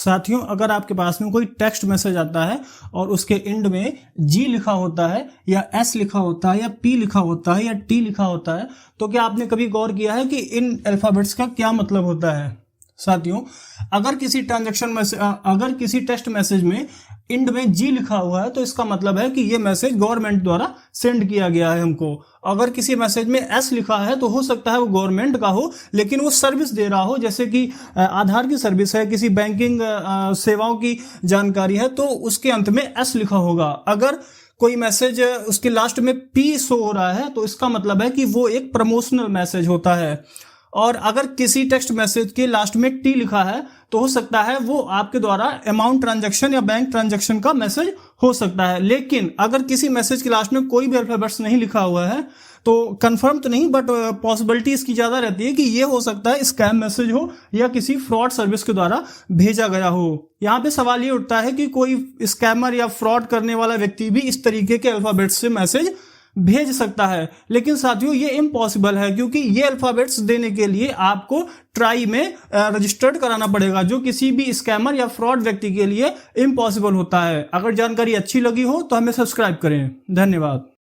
साथियों, अगर आपके पास में कोई टेक्स्ट मैसेज आता है और उसके एंड में जी लिखा होता है या एस लिखा होता है या पी लिखा होता है या टी लिखा होता है, तो क्या आपने कभी गौर किया है कि इन अल्फाबेट्स का क्या मतलब होता है? साथियों, अगर किसी टेक्स्ट मैसेज में एंड में जी लिखा हुआ है तो इसका मतलब है कि ये मैसेज गवर्नमेंट द्वारा सेंड किया गया है हमको। अगर किसी मैसेज में एस लिखा है तो हो सकता है वो गवर्नमेंट का हो, लेकिन वो सर्विस दे रहा हो, जैसे कि आधार की सर्विस है, किसी बैंकिंग सेवाओं की जानकारी है, तो उसके अंत में एस लिखा होगा। अगर कोई मैसेज उसके लास्ट में पी शो हो रहा है तो इसका मतलब है कि वो एक प्रमोशनल मैसेज होता है। और अगर किसी टेक्स्ट मैसेज के लास्ट में टी लिखा है तो हो सकता है वो आपके द्वारा अमाउंट ट्रांजैक्शन या बैंक ट्रांजैक्शन का मैसेज हो सकता है। लेकिन अगर किसी मैसेज के लास्ट में कोई भी अल्फाबेट्स नहीं लिखा हुआ है तो कंफर्म तो नहीं, बट पॉसिबिलिटी इसकी ज़्यादा रहती है कि ये हो सकता है स्कैम मैसेज हो या किसी फ्रॉड सर्विस के द्वारा भेजा गया हो। यहाँ पे सवाल ये उठता है कि कोई स्कैमर या फ्रॉड करने वाला व्यक्ति भी इस तरीके के अल्फाबेट्स से मैसेज भेज सकता है। लेकिन साथियों, ये इम्पॉसिबल है, क्योंकि ये अल्फाबेट्स देने के लिए आपको ट्राई में रजिस्टर्ड कराना पड़ेगा, जो किसी भी स्कैमर या फ्रॉड व्यक्ति के लिए इम्पॉसिबल होता है। अगर जानकारी अच्छी लगी हो तो हमें सब्सक्राइब करें। धन्यवाद।